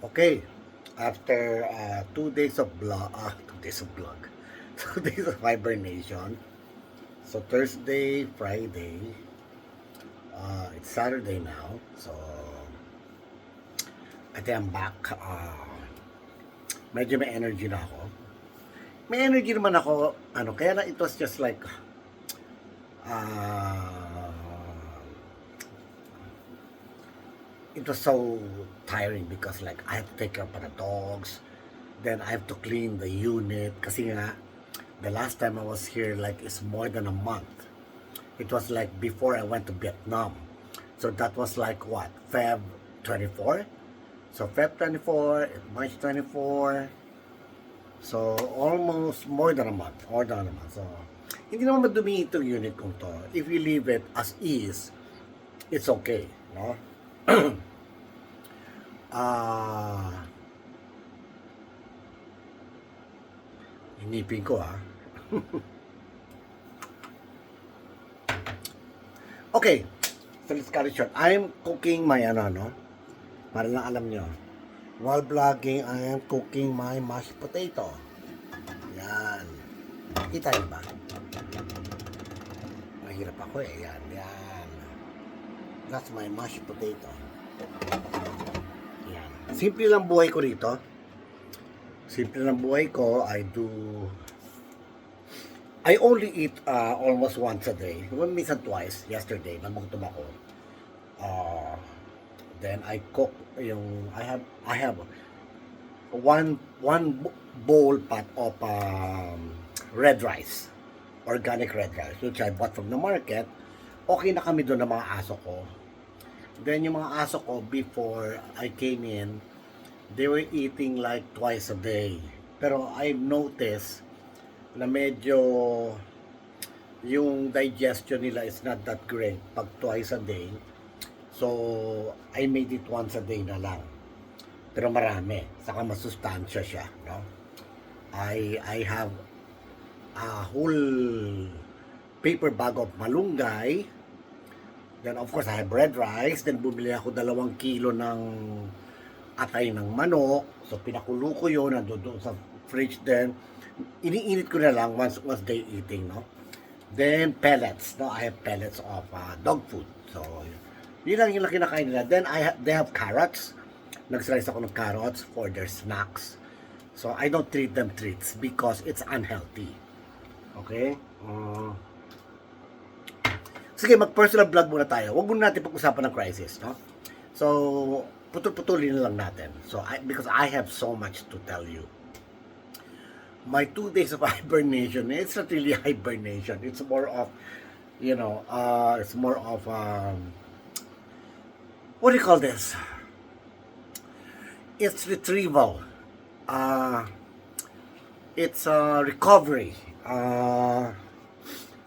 Okay, after 2 days of vlog, 2 days of hibernation. So Thursday, Friday, it's Saturday now. So I think I'm back. Medyo may energy na ako. May energy naman ako, kaya na it was just like, uh, it was so tiring because like I have to take care of the dogs, then I have to clean the unit kasi nga the last time I was here like it's more than a month. It was like before I went to Vietnam. So that was like what? Feb 24? So Feb 24, March 24. So almost more than a month. More than a month. So hindi naman madumi itong unit kong to. If you leave it as is, it's okay. No? Hinipin ko Okay, so let's cut it short. I'm cooking my para lang alam nyo. While vlogging, I am cooking my mashed potato. Yan. Kita nyo ba? Mahirap ako Yan. That's my mashed potato. Yan. Simple lang buhay ko rito. Simple lang buhay ko. I only eat almost once a day. Minsan twice. Yesterday, nagutom ako. Then I cook I have one bowl pot of red rice. Organic red rice, which I bought from the market. Okay na kami doon ng mga aso ko. Then yung mga aso ko, before I came in, they were eating like twice a day. Pero I've noticed na medyo yung digestion nila is not that great pag twice a day. So, I made it once a day na lang. Pero marami. Saka masustansya siya. No? I have a whole paper bag of malunggay. Then, of course, I have red rice. Then, bumili ako 2 kilo ng atay ng manok. So, pinakulo ko yun. Nandun sa fridge din. Iniinit ko na lang once they eating. No? Then, pellets. No? I have pellets of dog food. So, yun lang yung kinakain nila. Then, they have carrots. Nag-slice ako ng carrots for their snacks. So, I don't treat them treats because it's unhealthy. Okay? Sige, mag-personal vlog muna tayo. Huwag muna natin pag-usapan ng crisis, no? So, putol-putulin na lang natin. So, because I have so much to tell you. My 2 days of hibernation, it's not really hibernation. It's more of, it's more of, what do you call this? It's retrieval. It's recovery.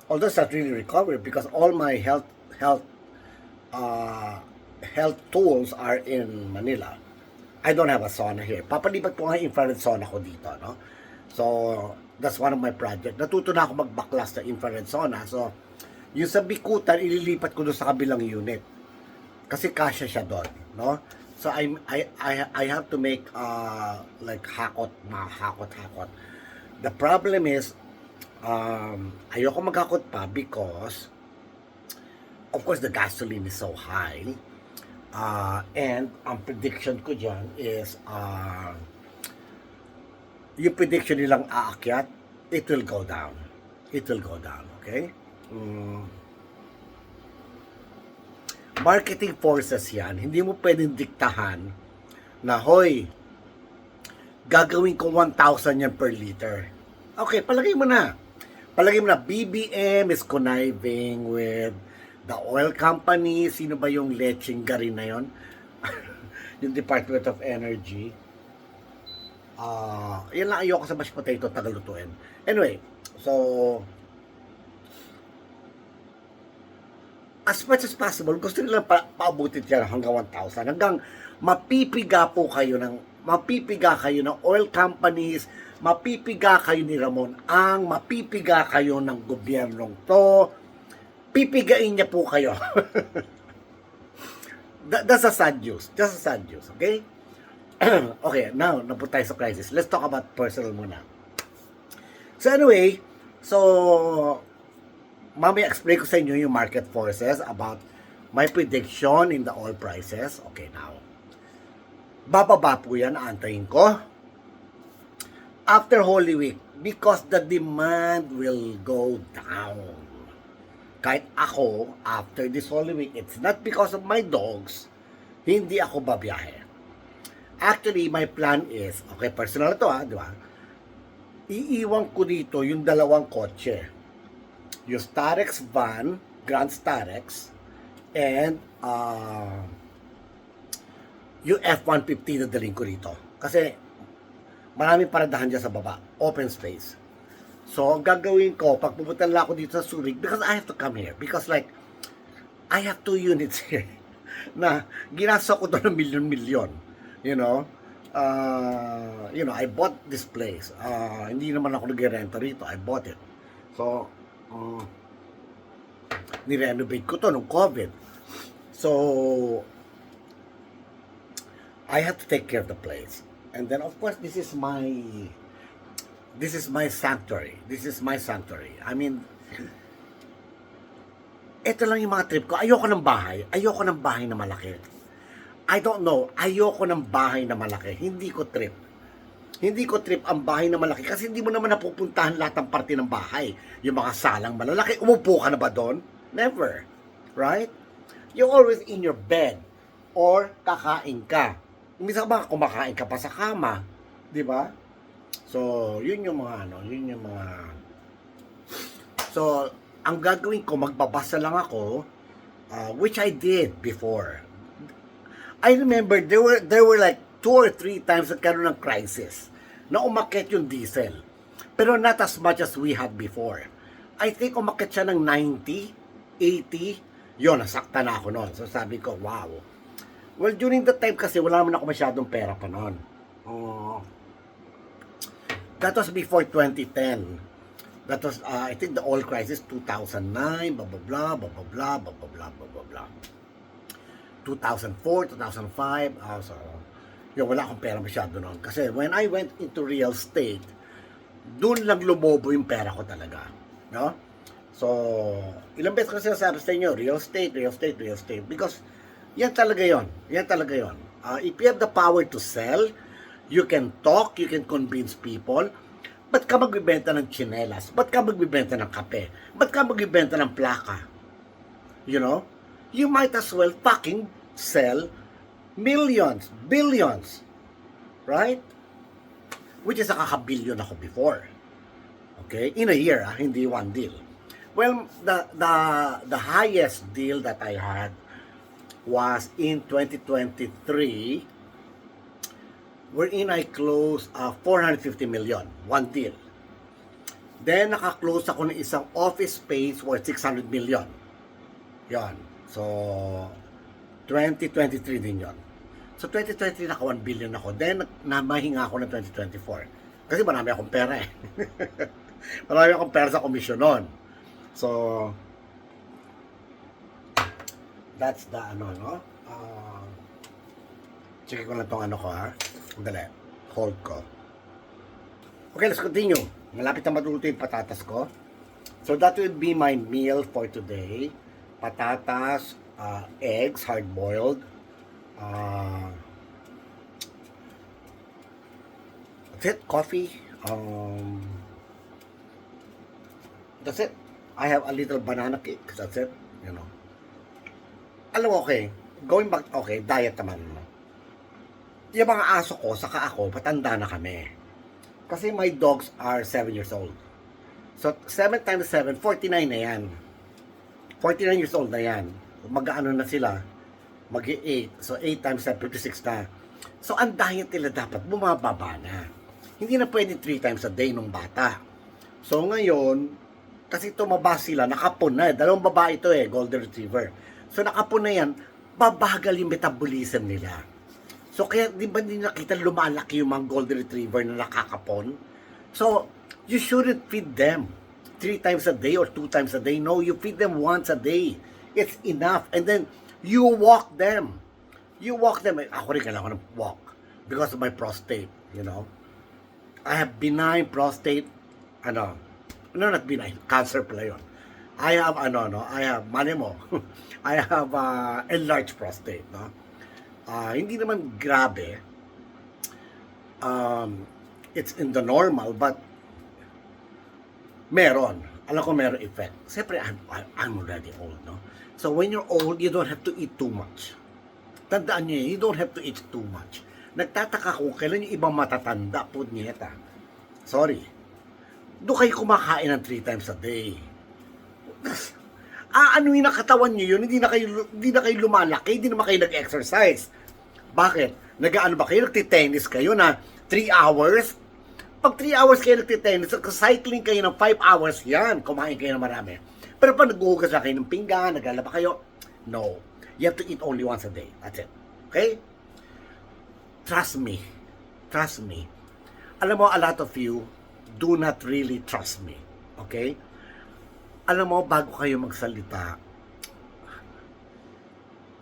Although it's not really recovery because all my health tools are in Manila. I don't have a sauna here. Papalipat ko nga infrared sauna ko dito, no? So, that's one of my projects. Natuto na ako magbaklas na infrared sauna. So, yung sa bikutan, ililipat ko doon sa kabilang unit. Kasi kasya siya doon, no? So, I have to make, like, hakot. The problem is, ayoko maghakot pa because, of course, the gasoline is so high. And ang prediction ko dyan is yung prediction nilang aakyat, it will go down. Okay? Marketing forces yan. Hindi mo pwedeng diktahan na, hoy, gagawin ko 1,000 yan per liter. Okay, palagay mo na. BBM is conniving with the oil company. Sino ba yung lecheng garin na yon? Yung Department of Energy. Yan lang ayoko sa mashed potato, tagalutuin. Anyway, so as much as possible, gusto nila paabutin yan hanggang 1,000. Hanggang mapipiga kayo ng oil companies, mapipiga kayo ni Ramon Ang, mapipiga kayo ng gobyernong to, pipigain niya po kayo. That's a sad news. Okay? Okay, now, napunta tayo sa crisis. Let's talk about personal muna. So anyway, mamaya explain ko sa inyo yung market forces about my prediction in the oil prices. Okay, now. Bababa po yan, aantayin ko. After Holy Week, because the demand will go down. Kahit ako, after this Holy Week, it's not because of my dogs, hindi ako babiyahe. Actually, my plan is, okay, personal to di ba? Iiwan ko dito yung dalawang kotse. Yung Starex van, Grand Starex, and yung F-150 na daling ko dito. Kasi, maraming paradahan dyan sa baba. Open space. So, ang gagawin ko, pag pupunta lang ako dito sa Subic, because I have to come here. Because like, I have 2 units here. Na, ginasa ko doon ng milyon-milyon. You know, I bought this place. Hindi naman ako nag-renta rito. I bought it. So, nirenovate ko to nung COVID. So, I have to take care of the place. And then, of course, this is my sanctuary. This is my sanctuary. I mean, ito lang yung mga trip ko. Ayoko ng bahay. Ayoko ng bahay na malaki. I don't know. Ayoko ng bahay na malaki. Hindi ko trip. Hindi ko trip ang bahay na malaki kasi hindi mo naman napupuntahan lahat ng parte ng bahay. Yung mga salang malalaki. Umupo ka na ba doon? Never. Right? You're always in your bed or kakain ka. Minsan ba kumakain ka pa sa kama? Di ba? So, yun yung mga So, ang gagawin ko, magbabasa lang ako, which I did before. I remember there were like 2 or 3 times nagkaroon ng crisis na umakyat yung diesel. Pero not as much as we had before. I think umakyat siya ng 90, 80. Yun, nasakta na ako noon. So sabi ko, wow. Well, during that time kasi wala naman ako masyadong pera pa noon. That was before 2010. That was, I think the oil crisis, 2009, blah, blah, blah, blah, blah, blah, blah, blah, blah, blah, blah, blah. 2004, 2005, so, yung wala akong pera masyado noon. Kasi when I went into real estate, doon lang lumobo yung pera ko talaga. No? So, ilang beses ko sinasabi sa inyo, real estate. Because, yan talaga yon. If you have the power to sell, you can talk, you can convince people. Ba't ka magbibenta ng tsinelas? Ba't ka magbibenta ng kape? Ba't ka magbibenta ng plaka? You know? You might as well fucking sell millions, billions. Right? Which is nakaka-billion ako before. Okay? In a year, hindi one deal. Well, the highest deal that I had was in 2023, wherein I closed 450 million, one deal. Then, naka-close ako ng isang office space worth 600 million. Yan. So, 2023 din yon. So, 2023 naka 1 billion ako. Then, namahinga ako ng 2024. Kasi marami akong pera eh. Marami akong pera sa komisyon nun. So, that's the no? Check ko lang tong ko ha. Dali. Hold ko. Okay, let's continue. Malapit na matuluto yung patatas ko. So, that will be my meal for today. Patatas, eggs, hard-boiled. That's it. Coffee. That's it. I have a little banana cake. That's it. You know. Alam mo, okay. Going back, okay, diet naman. Yung mga aso ko, saka ako, patanda na kami. Kasi my dogs are 7 years old. So, 7 times 7, 49 na yan. 49 years old na yan. Mag-ano na sila, mag-8. So, 8 times 7, 56 na. So, ang diet nila dapat bumababa na. Hindi na pwede 3 times a day nung bata. So, ngayon, kasi tumaba sila, nakapon na. Dalawang babae ito Golden Retriever. So, nakapon na yan, babagal yung metabolism nila. So, kaya di ba hindi nakita lumalaki yung mga Golden Retriever na nakakapon? So, you shouldn't feed them 3 times a day or 2 times a day. No, you feed them once a day. It's enough. And then, you walk them. You walk them. Ako rin kailangan ng walk. because of my prostate, you know. I have benign prostate, ano, no, not benign, cancer pala yun. I have, I have, mali mo, I have enlarged prostate, no. Hindi naman grabe, it's in the normal, but meron. Alam ko meron effect. Siyempre, I'm already old, no? So, when you're old, you don't have to eat too much. Tandaan nyo, you don't have to eat too much. Nagtataka ko, kailan yung ibang matatanda, punyeta. Sorry. Doon kayo kumakain ng 3 times a day. Anuin ang katawan nyo yun, hindi na kayo lumalaki, hindi naman kayo nag-exercise. Bakit? Nag-ano ba kayo? Nagtitennis kayo na 3 hours? Pag 3 hours kayo nagtitennis, cycling kayo ng 5 hours, yan, kumain kayo ng marami. Pero pag naghuhugas na kayo ng pinggan, naglalaba kayo, no. You have to eat only once a day. That's it. Okay? Trust me. Trust me. Alam mo, a lot of you do not really trust me. Okay? Alam mo, bago kayo magsalita,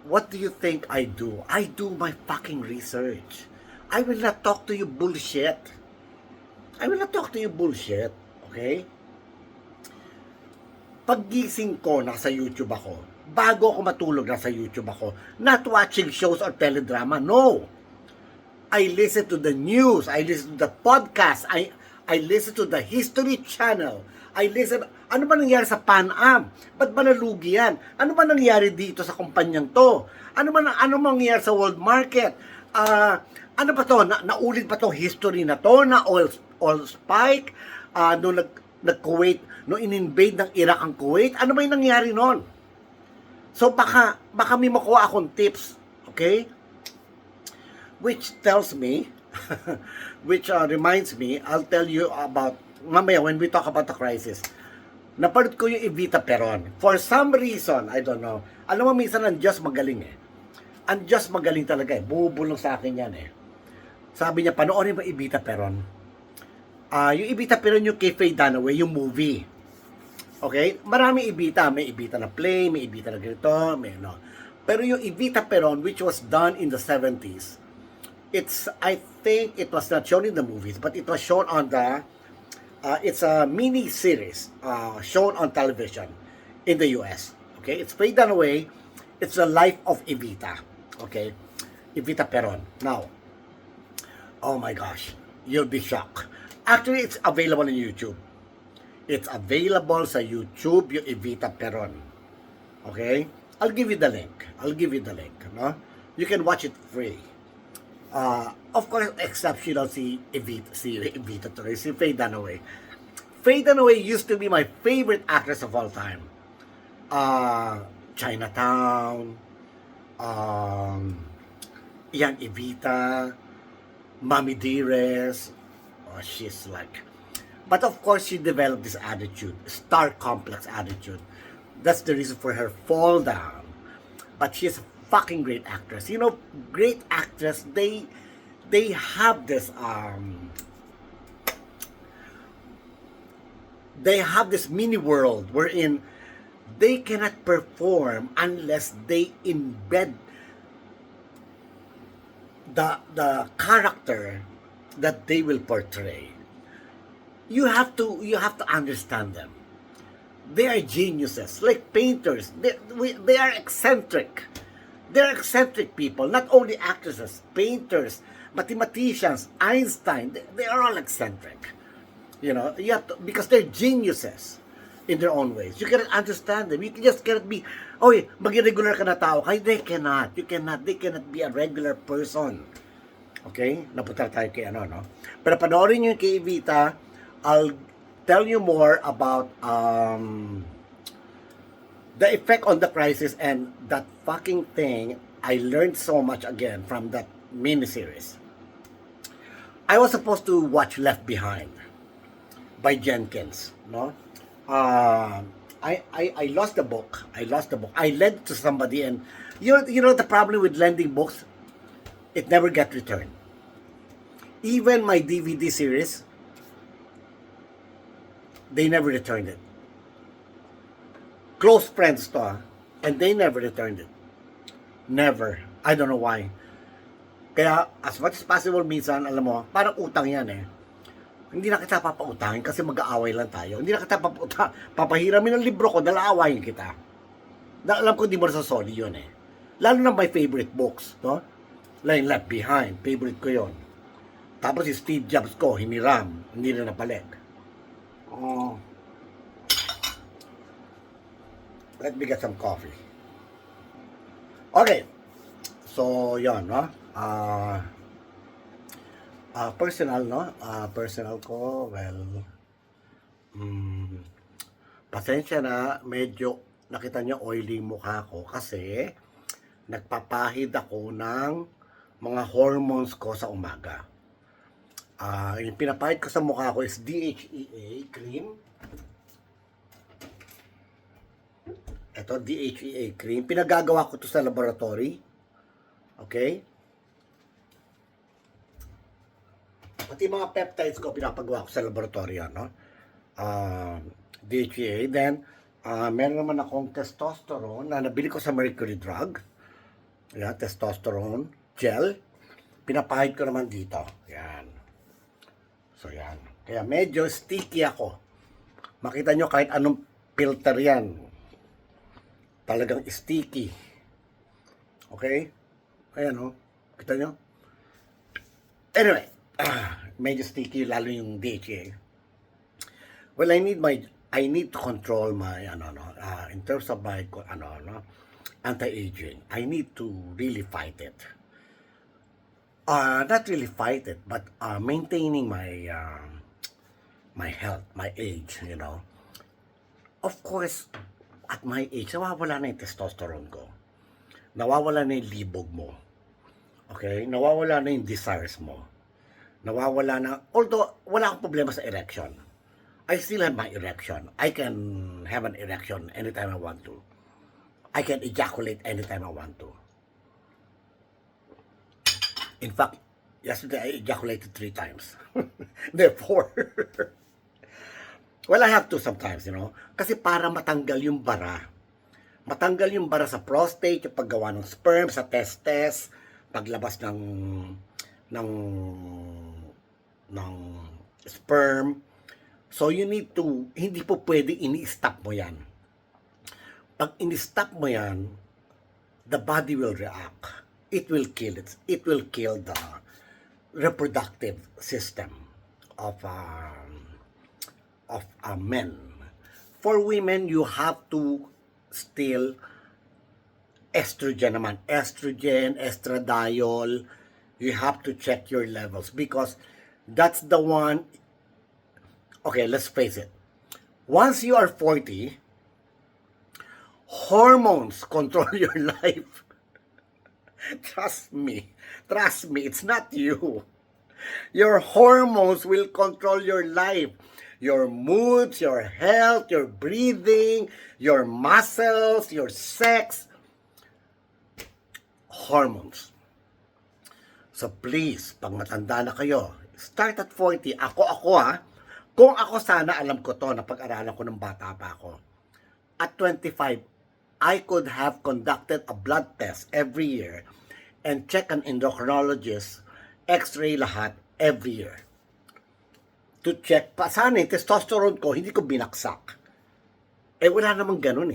what do you think I do? I do my fucking research. I will not talk to you bullshit. I will not talk to you bullshit, okay? Paggising ko, nasa YouTube ako. Bago ako matulog, nasa YouTube ako. Not watching shows or teledrama, no. I listen to the news. I listen to the podcast. I listen to the History Channel. I listen, ano ba nangyari sa Pan-Am? Ba't ba nalugi yan? Ano ba nangyari dito sa kumpanyang to? Ano nangyari sa world market? Ano ba to? Naulit pa tong history na to na oil spike? Nung nag-Kuwait, nung in-invade ng Iraq ang Kuwait? Ano ba yung nangyari noon? So baka may makuha akong tips, okay? Which tells me, which reminds me, I'll tell you about, mamaya when we talk about the crisis, napanood ko yung Evita Peron. For some reason, I don't know. Alam mo, minsan ang Diyos magaling eh. Ang Diyos magaling talaga eh. Bumubulong sa akin yan eh. Sabi niya, panoorin mo Evita Peron. Yung Evita Peron yung kay Faye Dunaway, yung movie. Okay? Marami Evita. May Evita na play, may Evita na ganito, may no. Pero yung Evita Peron, which was done in the 70s, I think it was not shown in the movies, but it was shown on the, it's a mini-series shown on television in the US. Okay? It's Faye Dunaway. It's the life of Evita. Okay? Evita Peron. Now, oh my gosh, you'll be shocked. Actually, it's available on YouTube. It's available sa YouTube, yung Evita Peron. Okay? I'll give you the link. No? You can watch it free. Of course, exceptional si Evita tuloy, si Faye Dunaway. Faye Dunaway used to be my favorite actress of all time. Chinatown, yan, Evita, Mommy Dearest. Oh, she's like... But of course, she developed this attitude, star complex attitude. That's the reason for her fall down. But she's a fucking great actress. You know, great actress, they have this mini world wherein they cannot perform unless they embed the character that they will portray. You have to understand them. They are geniuses, like painters. They are eccentric. They're eccentric people, not only actresses, painters, mathematicians, Einstein. They are all eccentric. You know, you have to, because they're geniuses in their own ways. You cannot understand them. You just cannot be, maging regular ka na tao. They cannot. They cannot be a regular person. Okay? Napunta tayo kay no? Pero panoorin nyo yung kay Evita. I'll tell you more about the effect on the crisis and that fucking thing. I learned so much again from that miniseries. I was supposed to watch Left Behind by Jenkins, no? I lost the book. I lent to somebody, and you know the problem with lending books, it never got returned. Even my DVD series, they never returned it. Close friends to, and they never returned it. Never. I don't know why. Kaya, as much as possible, minsan, alam mo, parang utang yan eh. Hindi na kita papautangin kasi mag-aaway lang tayo. Hindi na kita papahiramin ng libro ko dahil aawayin kita. Dahil alam ko hindi mo nasasoli yun eh. Lalo na my favorite books, no? Like Left Behind, favorite ko yon. Tapos si Steve Jobs ko, hiniram, hindi na napalit. Oh. Let me get some coffee. Okay. So, yon, no? Personal, no? Personal ko, well, pasensya na, medyo nakita niyo oily mukha ko kasi nagpapahid ako ng mga hormones ko sa umaga. Yung pinapahid ko sa mukha ko is DHEA cream. Ito, DHEA cream. Pinagagawa ko to sa laboratory. Okay? Pati mga peptides ko, pinapagawa ko sa laboratory, no? DHEA. Then, meron naman akong testosterone na nabili ko sa Mercury Drug. Yan, testosterone gel. Pinapahid ko naman dito. Yan. So, yan. Kaya medyo sticky ako. Makita nyo kahit anong filter yan. Talagang sticky. Okay? Ayan, no? Kita nyo? Anyway, medyo sticky lalo yung DHA. Well, I need to control my in terms of my anti-aging. I need to really fight it. Not really fight it, but maintaining my health, my age, you know. Of course, at my age, nawawala na yung testosterone ko. Nawawala na yung libog mo. Okay? Nawawala na yung desires mo. Nawawala na, although wala akong problema sa erection. I still have my erection. I can have an erection anytime I want to. I can ejaculate anytime I want to. In fact, yesterday I ejaculated 3 times. Therefore, well, I have to sometimes, you know. Kasi para matanggal yung bara. Matanggal yung bara sa prostate, yung paggawa ng sperm, sa testes, paglabas ng sperm. So you need to, hindi po pwede ini-stop mo yan. Pag ini-stop mo yan, the body will react. It will kill it. It will kill the reproductive system of men. For women, you have to still estrogen naman. Estrogen, estradiol. You have to check your levels because that's the one. Okay, let's face it. Once you are 40, hormones control your life. Trust me, it's not you. Your hormones will control your life. Your moods, your health, your breathing, your muscles, your sex. Hormones. So please, pag matanda na kayo, start at 40. Ako ha. Kung ako sana, alam ko to, na pag-aralan ko ng bata pa ako. At 25, I could have conducted a blood test every year and check an endocrinologist, x-ray lahat every year. To check pa, sana yung testosterone ko, hindi ko binaksak. Wala namang ganun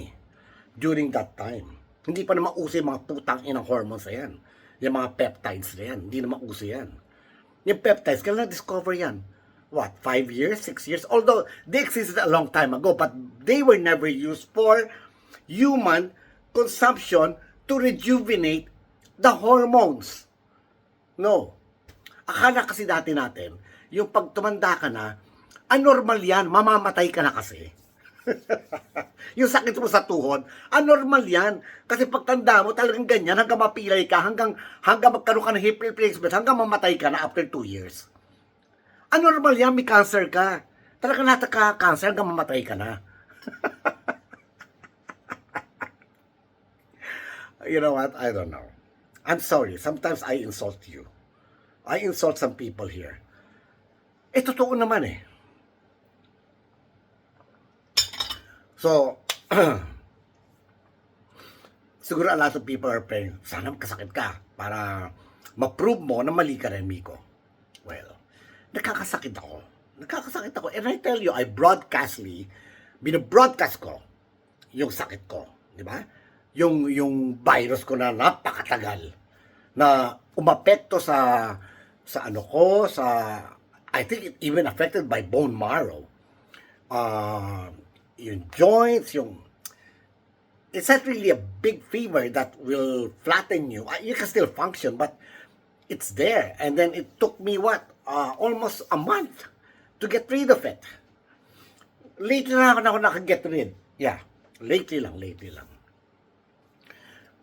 during that time. Hindi pa naman uso yung mga putang inang hormones na yan. Yung mga peptides na yan. Hindi naman uso yan. Yung peptides, kailan na-discover yan? What, 5 years, 6 years? Although, they existed a long time ago, but they were never used for human consumption to rejuvenate the hormones. No. Akala kasi dati natin, yung pag tumanda ka na, anormal yan, mamamatay ka na kasi. Yung sakit mo sa tuhod, anormal yan. Kasi pag tanda mo, talagang ganyan, hanggang mapilay ka, hanggang magkaroon ka ng hip replacement, hanggang mamatay ka na after 2 years. Anormal yan, may cancer ka. Talagang nataka-cancer hanggang mamatay ka na. You know what? I don't know. I'm sorry. Sometimes I insult you. I insult some people here. Totoo naman So, siguro a lot of people are praying, sana magkasakit ka para ma-prove mo na mali ka rin, Miko. Well, nakakasakit ako. And I tell you, binobroadcast ko yung sakit ko. Di ba? Yung virus ko na napakatagal na umapekto sa I think it even affected by bone marrow. Yung joints, it's not really a big fever that will flatten you. You can still function, but it's there. And then it took me almost a month to get rid of it. Lately na ako nakaget rid. Yeah, lately lang.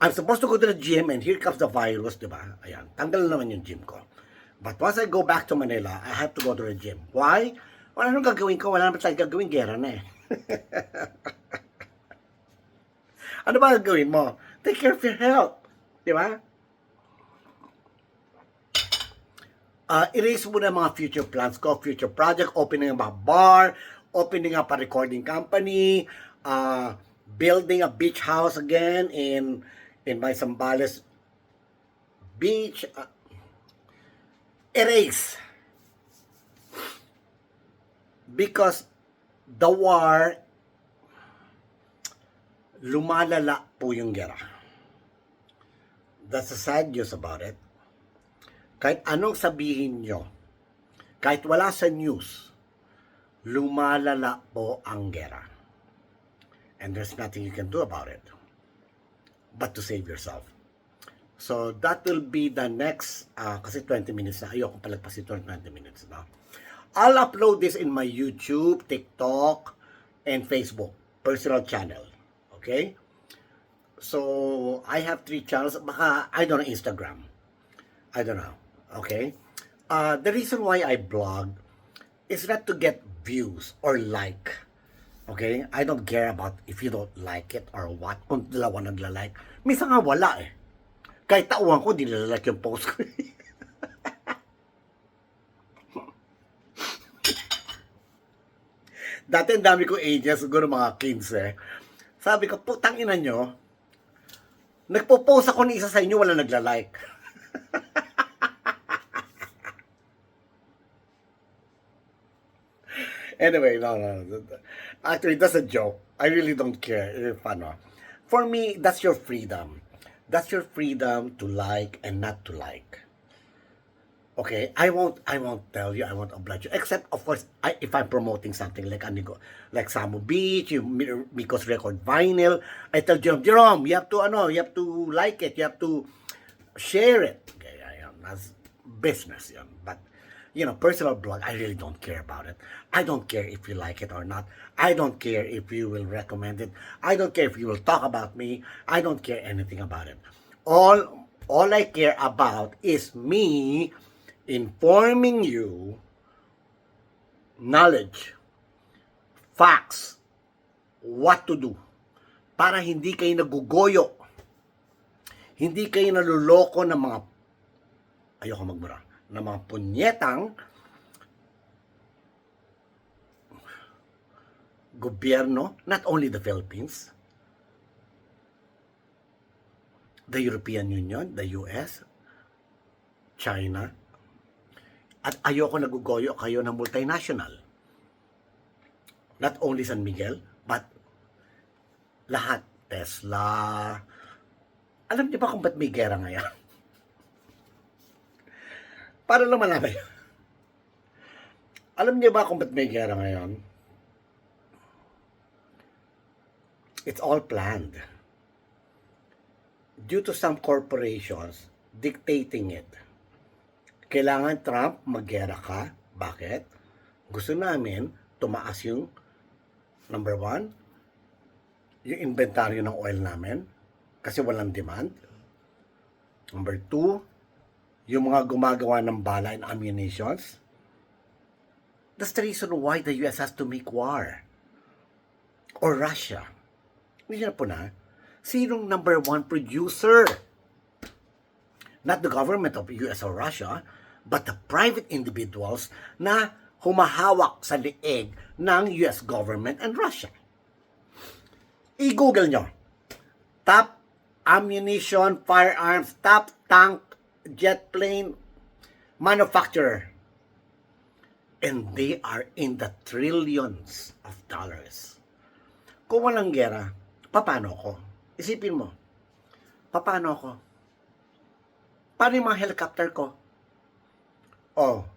I'm supposed to go to the gym and here comes the virus, di ba? Ayan, tanggal naman yung gym ko. But once I go back to Manila, I have to go to the gym. Why? Wala nang gagawin ko. Wala naman tayong gagawin. Gera na eh. Ano ba gagawin mo? Take care of your health. Di ba? Erase mo na mga future plans ko, future project, opening a bar, opening up a recording company, building a beach house again in my Zambales beach. Erase. Because the war, lumalala po yung gera. That's the sad news about it. Kahit anong sabihin nyo, kahit wala sa news, lumalala po ang gera. And there's nothing you can do about it but to save yourself. So that will be the next, kasi 20 minutes na, ayoko palagpasin 20 minutes na. I'll upload this in my YouTube, TikTok, and Facebook personal channel. Okay? So, I have 3 channels. Baka, I don't know, Instagram. I don't know. Okay? The reason why I blog is not to get views or like. Okay? I don't care about if you don't like it or what. Kung dalawa nagla-like. Minsan nga wala eh. Kahit tauhan ko, di nila-like yung post ko. Dati ang dami ko ages, siguro mga 15. Sabi ko, putang ina nyo, nagpo-post ako ng isa sa inyo, wala nagla-like. Anyway, no. Actually, that's a joke. I really don't care if ano. For me, that's your freedom. That's your freedom to like and not to like. Okay, I won't tell you, I won't oblige you. Except, of course, if I'm promoting something like Samo Beach, Miko's record vinyl, I tell Jerome, you have to like it, you have to share it. Okay, that's business, But, personal blog, I really don't care about it. I don't care if you like it or not. I don't care if you will recommend it. I don't care if you will talk about me. I don't care anything about it. All I care about is me informing you knowledge, facts, what to do para hindi kayo nagugoyo, hindi kayo naluloko ng mga ng mga punyetang gobyerno, not only the Philippines, the European Union, the US, China. At ayoko nagugoyo kayo ng multinational. Not only San Miguel, but lahat. Tesla. Alam niyo ba kung ba't may gera ngayon? Para lang malaman. Alam niyo ba kung ba't may gera ngayon? It's all planned. Due to some corporations dictating it. Kailangan Trump maggera ka. Bakit? Gusto namin tumaas yung number 1, yung inventaryo ng oil namin kasi walang demand. Number 2, yung mga gumagawa ng bala and ammunitions. That's the reason why the US has to make war. Or Russia. Hindi na po na. Sinong number 1 producer? Not the government of US or Russia, but the private individuals na humahawak sa liig ng US government and Russia. I-google nyo. Top ammunition, firearms, top tank jet plane manufacturer. And they are in the trillions of dollars. Kung walang gera, paano ako? Isipin mo, paano ako? Paano yung mga helicopter ko? Oh,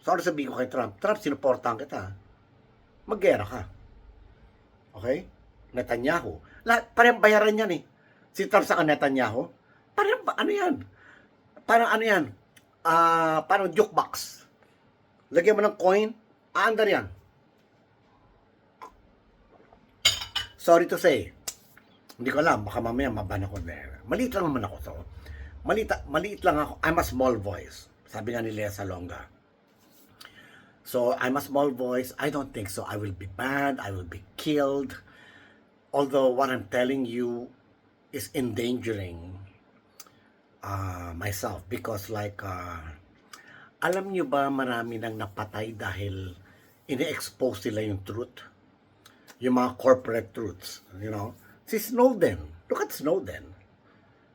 sorry sabihin ko kay Trump, sinuportahan kita. Maggera ka. Okay? Netanyahu. Parang bayaran yan eh. Si Trump sa Netanyahu. Parang ano yan? Parang ano yan? Parang jukebox. Lagyan mo ng coin, aandar yan. Sorry to say, hindi ko alam, baka mamaya maban ako there. Maliit lang naman ako. So, maliit lang ako. I'm a small voice. Sabi nga ni Lea Salonga. So, I'm a small voice. I don't think so. I will be banned. I will be killed. Although what I'm telling you is endangering myself. Because like, alam nyo ba marami nang napatay dahil ini-expose nila yung truth? Yung mga corporate truths, you know? Si Snowden. Look at Snowden.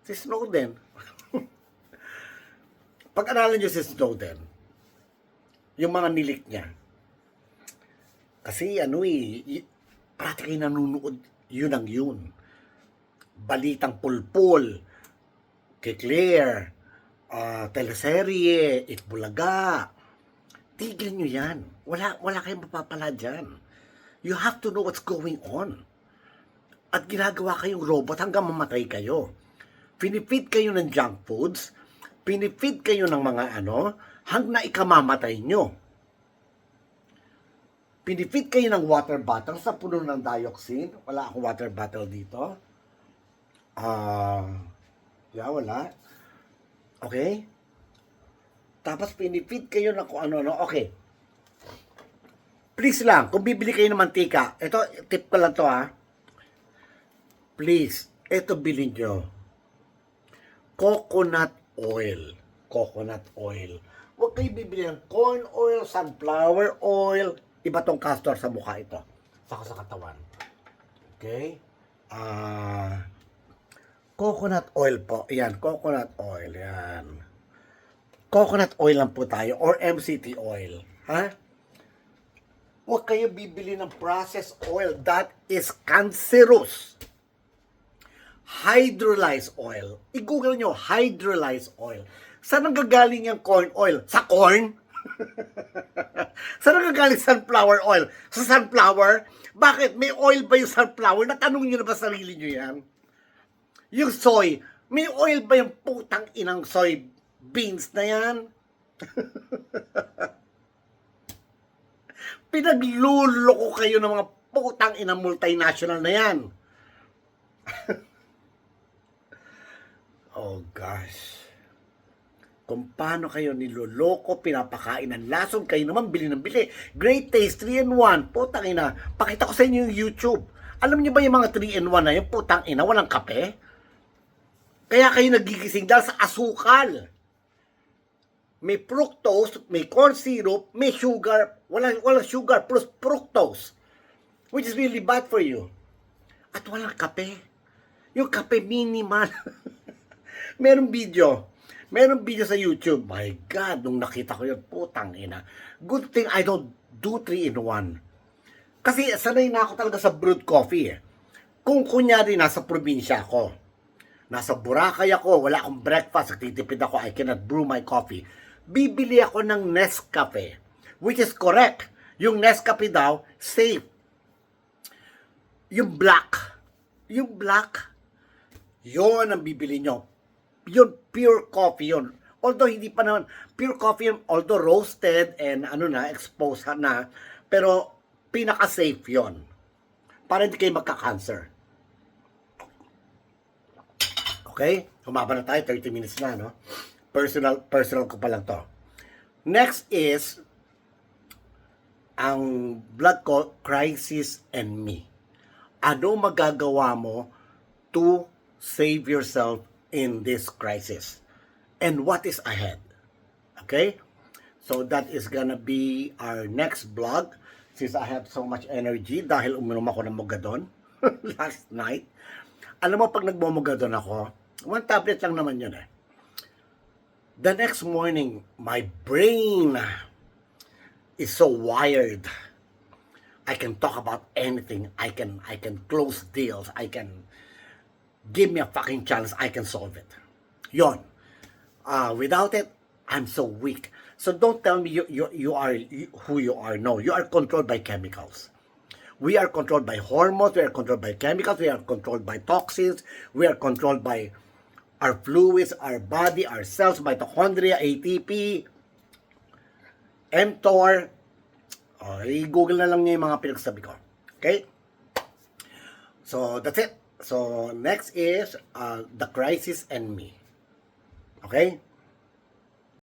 Si Snowden. Pag-aralan nyo si Snowden, yung mga nilik niya. Kasi practically nanunood yun ang yun. Balitang pulpul, kay Claire, teleserye, Itbulaga. Tigil nyo yan. Wala kayong mapapala dyan. You have to know what's going on. At ginagawa kayong robot hanggang mamatay kayo. Pinifeed kayo ng junk foods, pinifeed kayo ng mga hanggang ikamamatay nyo. Pinifeed kayo ng water bottle sa puno ng dioxin. Wala akong water bottle dito. Wala. Okay? Tapos pinifeed kayo ng kung ano. Okay. Please lang, kung bibili kayo ng mantika, ito, tip ko lang to please, ito bilhin nyo. Coconut oil. Coconut oil. Huwag kayo bibili ng corn oil, sunflower oil. Iba tong castor sa mukha ito. Saka sa katawan. Okay? Coconut oil po. Yan, coconut oil. Yan. Coconut oil lang po tayo or MCT oil. Ha? Huwag kayo bibili ng processed oil. That is cancerous. Hydrolyzed oil. I-google nyo, hydrolyzed oil. Saan ang gagaling yung corn oil? Sa corn? Saan ang gagaling sunflower oil? Sa sunflower? Bakit? May oil ba yung sunflower? Natanong nyo na ba sarili nyo yan? Yung soy, may oil ba yung putang inang soy beans na yan? Pinagluloko kayo ng mga putang inang multinational na yan. Oh gosh. Kung paano kayo niloloko, pinapakain ng lason, kayo naman bili ng bili. Great Taste 3-in-1. Putang ina. Pakita ko sa inyo yung YouTube. Alam niyo ba yung mga 3-in-1 na yung putang ina, walang kape? Kaya kayo nagigising dahil sa asukal. May fructose, may corn syrup, may sugar, walang sugar, plus fructose. Which is really bad for you. At walang kape. Yung kape minimal. Meron video sa YouTube. My God, nung nakita ko yun, putang ina. Good thing I don't do 3-in-1. Kasi sanay na ako talaga sa brewed coffee eh. Kung kunyari nasa probinsya ako, nasa Boracay ako, wala akong breakfast, nagtitipid ako, I cannot brew my coffee, bibili ako ng Nescafe. Which is correct. Yung Nescafe daw, safe. Yung black, yun ang bibili nyo. Yun, pure coffee yun. Although hindi pa naman, pure coffee yun, although roasted and exposed na, pero pinaka-safe yun. Para hindi kayo magka-cancer. Okay? Humaba na tayo, 30 minutes na, no? Personal ko pa lang to. Next is, ang vlog ko, Crisis and Me. Ano magagawa mo to save yourself in this crisis? And what is ahead? Okay? So that is gonna be our next vlog. Since I have so much energy dahil uminom ako ng Mogadon last night. Alam mo, pag nagmomogadon ako, one tablet lang naman yun eh. The next morning, my brain is so wired. I can talk about anything. I can close deals. I can give me a fucking challenge. I can solve it. Yon. Without it, I'm so weak. So don't tell me you are who you are. No, you are controlled by chemicals. We are controlled by hormones. We are controlled by chemicals. We are controlled by toxins. We are controlled by our fluids, our body, our cells, mitochondria, ATP, mTOR. I-google na lang niyo yung mga pinagsabi ko. Okay? So, that's it. So, next is The Crisis and Me. Okay?